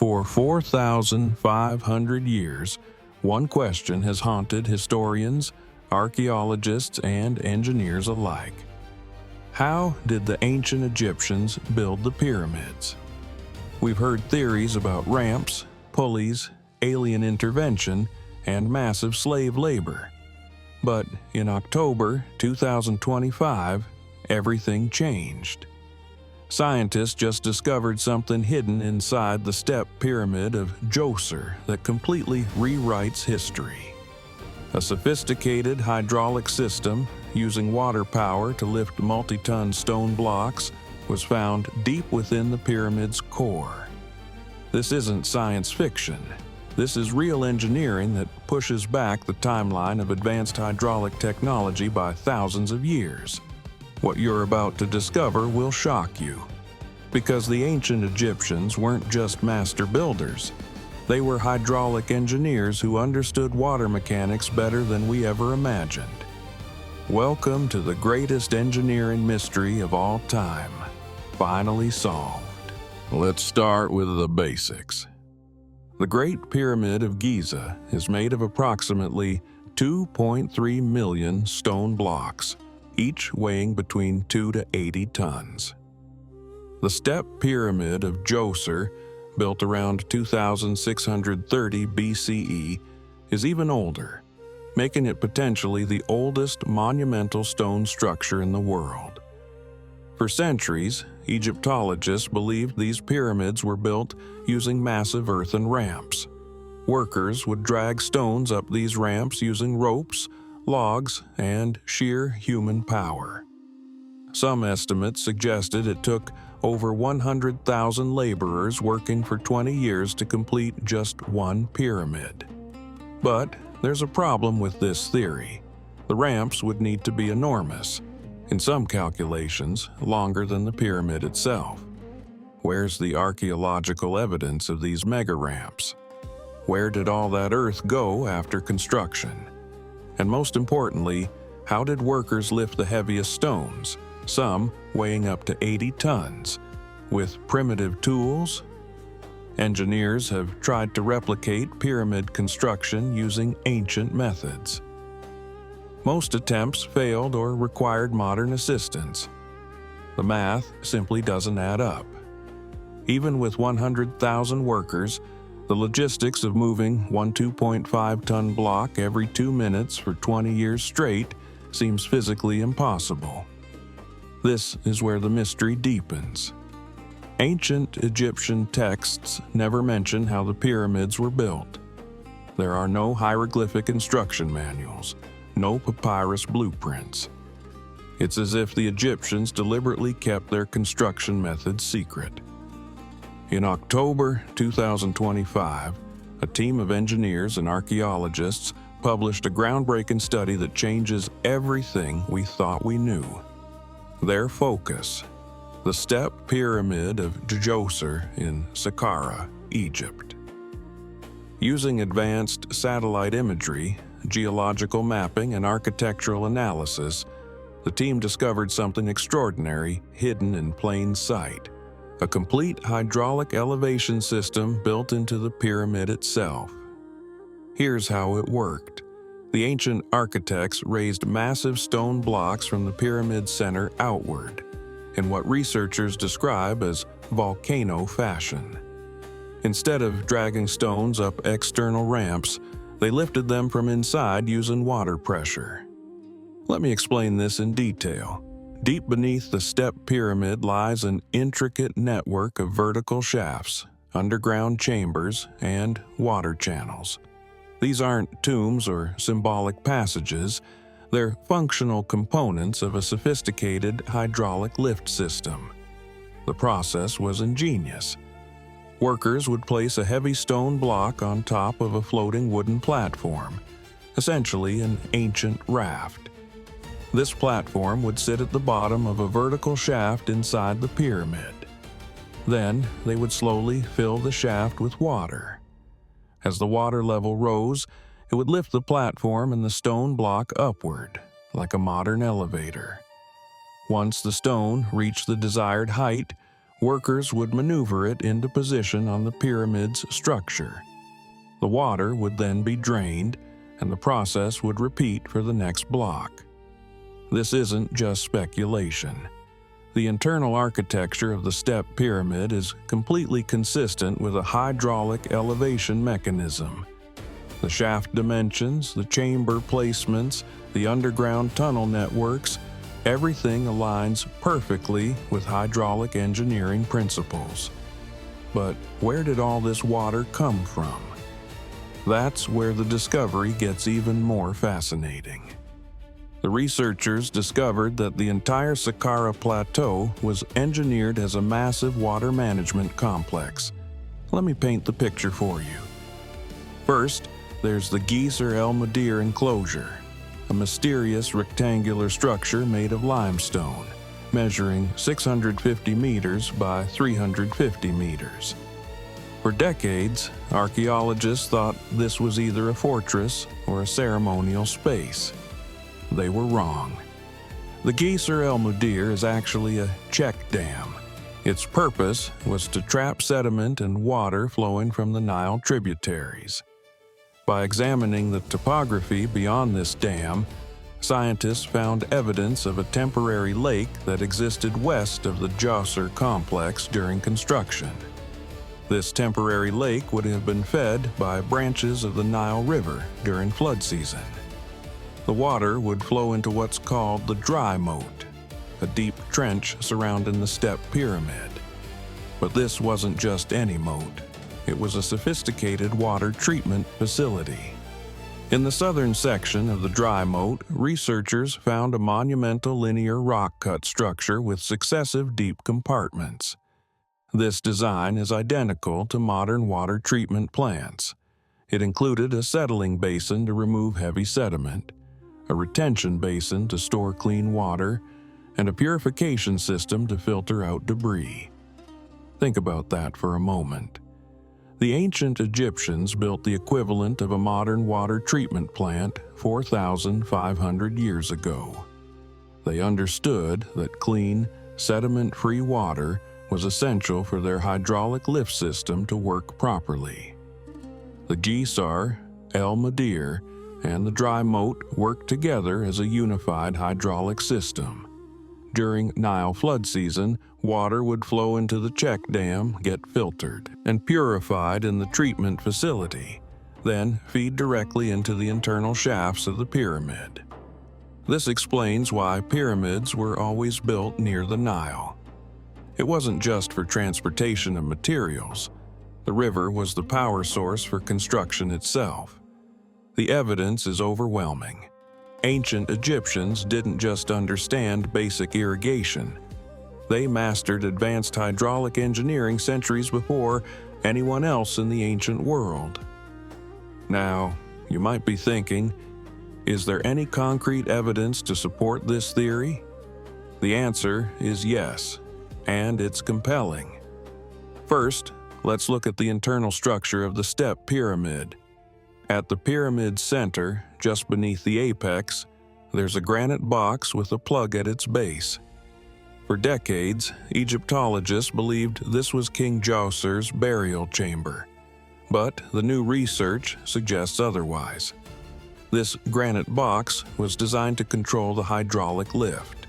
For 4,500 years, one question has haunted historians, archaeologists, and engineers alike. How did the ancient Egyptians build the pyramids? We've heard theories about ramps, pulleys, alien intervention, and massive slave labor. But in October 2025, everything changed. Scientists just discovered something hidden inside the step pyramid of Djoser that completely rewrites history. A sophisticated hydraulic system using water power to lift multi-ton stone blocks was found deep within the pyramid's core. This isn't science fiction. This is real engineering that pushes back the timeline of advanced hydraulic technology by thousands of years. What you're about to discover will shock you, because the ancient Egyptians weren't just master builders. They were hydraulic engineers who understood water mechanics better than we ever imagined. Welcome to the greatest engineering mystery of all time, finally solved. Let's start with the basics. The Great Pyramid of Giza is made of approximately 2.3 million stone blocks, each weighing between 2 to 80 tons. The Step Pyramid of Djoser, built around 2630 BCE, is even older, making it potentially the oldest monumental stone structure in the world. For centuries, Egyptologists believed these pyramids were built using massive earthen ramps. Workers would drag stones up these ramps using ropes, logs, and sheer human power. Some estimates suggested it took over 100,000 laborers working for 20 years to complete just one pyramid. But there's a problem with this theory. The ramps would need to be enormous, in some calculations, longer than the pyramid itself. Where's the archaeological evidence of these mega ramps? Where did all that earth go after construction? And most importantly, how did workers lift the heaviest stones, some weighing up to 80 tons, with primitive tools? Engineers have tried to replicate pyramid construction using ancient methods. Most attempts failed or required modern assistance. The math simply doesn't add up. Even with 100,000 workers, the logistics of moving one 2.5-ton block every 2 minutes for 20 years straight seems physically impossible. This is where the mystery deepens. Ancient Egyptian texts never mention how the pyramids were built. There are no hieroglyphic instruction manuals, no papyrus blueprints. It's as if the Egyptians deliberately kept their construction methods secret. In October 2025, a team of engineers and archaeologists published a groundbreaking study that changes everything we thought we knew. Their focus: the Step Pyramid of Djoser in Saqqara, Egypt. Using advanced satellite imagery, geological mapping, and architectural analysis, the team discovered something extraordinary hidden in plain sight: a complete hydraulic elevation system built into the pyramid itself. Here's how it worked. The ancient architects raised massive stone blocks from the pyramid's center outward, in what researchers describe as volcano fashion. Instead of dragging stones up external ramps, they lifted them from inside using water pressure. Let me explain this in detail. Deep beneath the step pyramid lies an intricate network of vertical shafts, underground chambers, and water channels. These aren't tombs or symbolic passages. They're functional components of a sophisticated hydraulic lift system. The process was ingenious. Workers would place a heavy stone block on top of a floating wooden platform, essentially an ancient raft. This platform would sit at the bottom of a vertical shaft inside the pyramid. Then they would slowly fill the shaft with water. As the water level rose, it would lift the platform and the stone block upward, like a modern elevator. Once the stone reached the desired height, workers would maneuver it into position on the pyramid's structure. The water would then be drained, and the process would repeat for the next block. This isn't just speculation. The internal architecture of the step pyramid is completely consistent with a hydraulic elevation mechanism. The shaft dimensions, the chamber placements, the underground tunnel networks, everything aligns perfectly with hydraulic engineering principles. But where did all this water come from? That's where the discovery gets even more fascinating. The researchers discovered that the entire Saqqara Plateau was engineered as a massive water management complex. Let me paint the picture for you. First, there's the Gisr el-Mudir enclosure, a mysterious rectangular structure made of limestone, measuring 650 meters by 350 meters. For decades, archaeologists thought this was either a fortress or a ceremonial space. They were wrong. The Gisr el-Mudir is actually a check dam. Its purpose was to trap sediment and water flowing from the Nile tributaries. By examining the topography beyond this dam, scientists found evidence of a temporary lake that existed west of the Djoser complex during construction. This temporary lake would have been fed by branches of the Nile River during flood season. The water would flow into what's called the dry moat, a deep trench surrounding the step pyramid. But this wasn't just any moat. It was a sophisticated water treatment facility. In the southern section of the dry moat, researchers found a monumental linear rock-cut structure with successive deep compartments. This design is identical to modern water treatment plants. It included a settling basin to remove heavy sediment, a retention basin to store clean water, and a purification system to filter out debris. Think about that for a moment. The ancient Egyptians built the equivalent of a modern water treatment plant 4,500 years ago. They understood that clean, sediment-free water was essential for their hydraulic lift system to work properly. The Gisr el-Mudir and the dry moat worked together as a unified hydraulic system. During Nile flood season, water would flow into the check dam, get filtered, and purified in the treatment facility, then feed directly into the internal shafts of the pyramid. This explains why pyramids were always built near the Nile. It wasn't just for transportation of materials. The river was the power source for construction itself. The evidence is overwhelming. Ancient Egyptians didn't just understand basic irrigation. They mastered advanced hydraulic engineering centuries before anyone else in the ancient world. Now, you might be thinking, is there any concrete evidence to support this theory? The answer is yes, and it's compelling. First, let's look at the internal structure of the step pyramid. At the pyramid's center, just beneath the apex, there's a granite box with a plug at its base. For decades, Egyptologists believed this was King Djoser's burial chamber, but the new research suggests otherwise. This granite box was designed to control the hydraulic lift.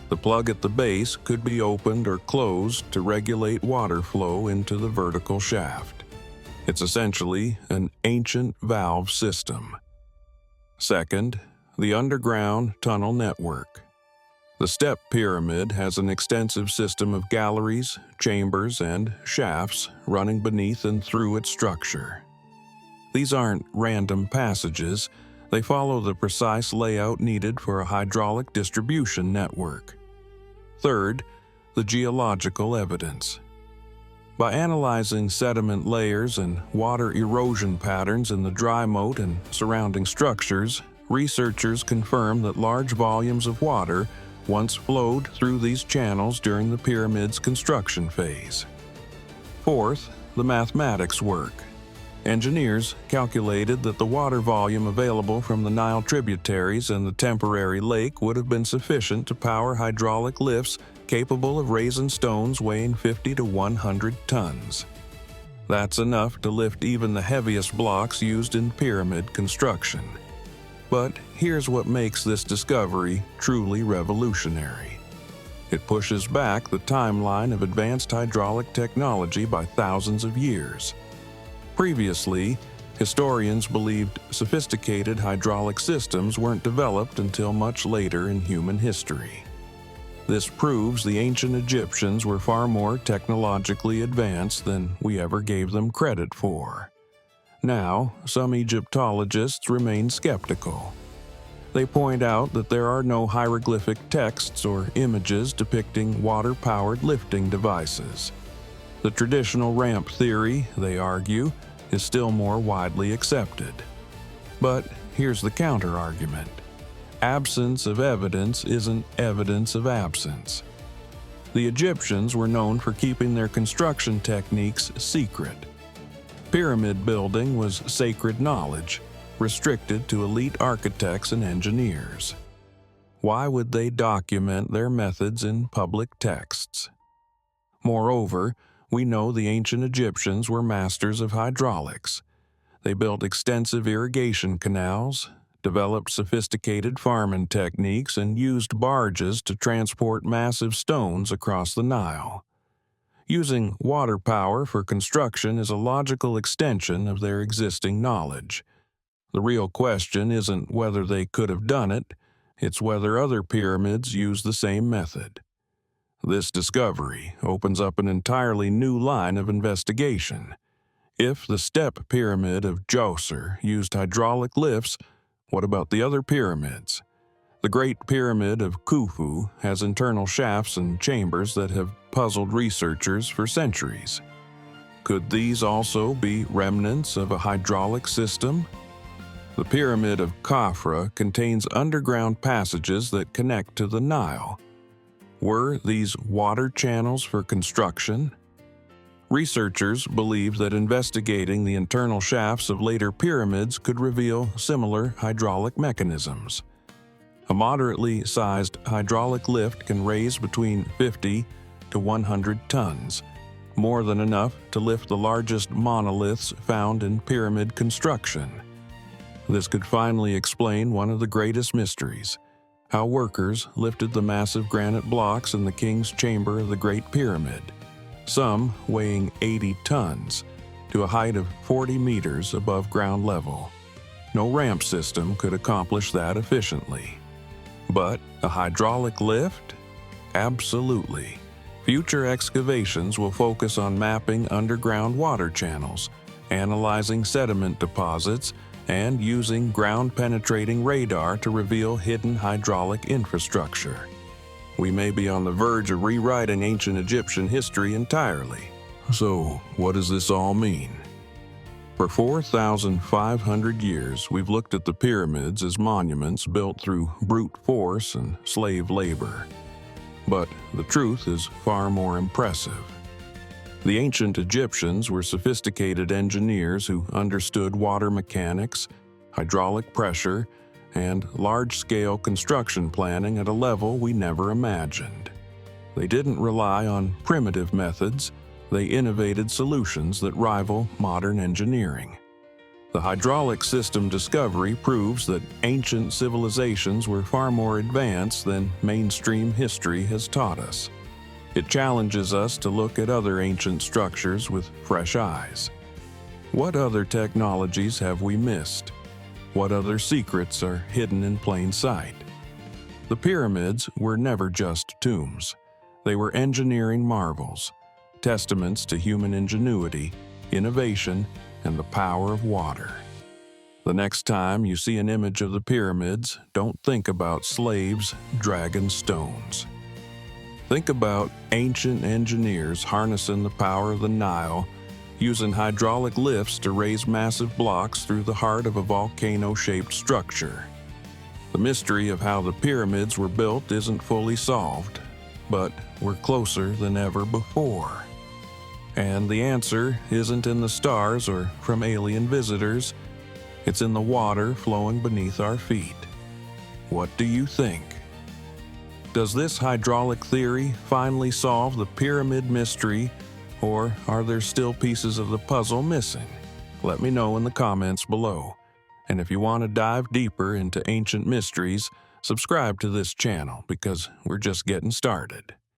The plug at the base could be opened or closed to regulate water flow into the vertical shaft. It's essentially an ancient valve system. Second, the underground tunnel network. The step pyramid has an extensive system of galleries, chambers, and shafts running beneath and through its structure. These aren't random passages. They follow the precise layout needed for a hydraulic distribution network. Third, the geological evidence. By analyzing sediment layers and water erosion patterns in the dry moat and surrounding structures, researchers confirm that large volumes of water once flowed through these channels during the pyramid's construction phase. Fourth, the mathematics work. Engineers calculated that the water volume available from the Nile tributaries and the temporary lake would have been sufficient to power hydraulic lifts capable of raising stones weighing 50 to 100 tons. That's enough to lift even the heaviest blocks used in pyramid construction. But here's what makes this discovery truly revolutionary. It pushes back the timeline of advanced hydraulic technology by thousands of years. Previously, historians believed sophisticated hydraulic systems weren't developed until much later in human history. This proves the ancient Egyptians were far more technologically advanced than we ever gave them credit for. Now, some Egyptologists remain skeptical. They point out that there are no hieroglyphic texts or images depicting water-powered lifting devices. The traditional ramp theory, they argue, is still more widely accepted. But here's the counter-argument. Absence of evidence isn't evidence of absence. The Egyptians were known for keeping their construction techniques secret. Pyramid building was sacred knowledge, restricted to elite architects and engineers. Why would they document their methods in public texts? Moreover, we know the ancient Egyptians were masters of hydraulics. They built extensive irrigation canals, developed sophisticated farming techniques, and used barges to transport massive stones across the Nile. Using water power for construction is a logical extension of their existing knowledge. The real question isn't whether they could have done it, it's whether other pyramids used the same method. This discovery opens up an entirely new line of investigation. If the step pyramid of Djoser used hydraulic lifts, what about the other pyramids? The Great Pyramid of Khufu has internal shafts and chambers that have puzzled researchers for centuries. Could these also be remnants of a hydraulic system? The Pyramid of Khafra contains underground passages that connect to the Nile. Were these water channels for construction? Researchers believe that investigating the internal shafts of later pyramids could reveal similar hydraulic mechanisms. A moderately sized hydraulic lift can raise between 50 to 100 tons, more than enough to lift the largest monoliths found in pyramid construction. This could finally explain one of the greatest mysteries: how workers lifted the massive granite blocks in the king's chamber of the Great Pyramid, some weighing 80 tons, to a height of 40 meters above ground level. No ramp system could accomplish that efficiently. But a hydraulic lift? Absolutely. Future excavations will focus on mapping underground water channels, analyzing sediment deposits, and using ground-penetrating radar to reveal hidden hydraulic infrastructure. We may be on the verge of rewriting ancient Egyptian history entirely. So, what does this all mean? For 4,500 years, we've looked at the pyramids as monuments built through brute force and slave labor. But the truth is far more impressive. The ancient Egyptians were sophisticated engineers who understood water mechanics, hydraulic pressure, and large-scale construction planning at a level we never imagined. They didn't rely on primitive methods, they innovated solutions that rival modern engineering. The hydraulic system discovery proves that ancient civilizations were far more advanced than mainstream history has taught us. It challenges us to look at other ancient structures with fresh eyes. What other technologies have we missed? What other secrets are hidden in plain sight? The pyramids were never just tombs. They were engineering marvels, testaments to human ingenuity, innovation, and the power of water. The next time you see an image of the pyramids, don't think about slaves dragging stones. Think about ancient engineers harnessing the power of the Nile, using hydraulic lifts to raise massive blocks through the heart of a volcano-shaped structure. The mystery of how the pyramids were built isn't fully solved, but we're closer than ever before. And the answer isn't in the stars or from alien visitors. It's in the water flowing beneath our feet. What do you think? Does this hydraulic theory finally solve the pyramid mystery, or are there still pieces of the puzzle missing? Let me know in the comments below. And if you want to dive deeper into ancient mysteries, subscribe to this channel because we're just getting started.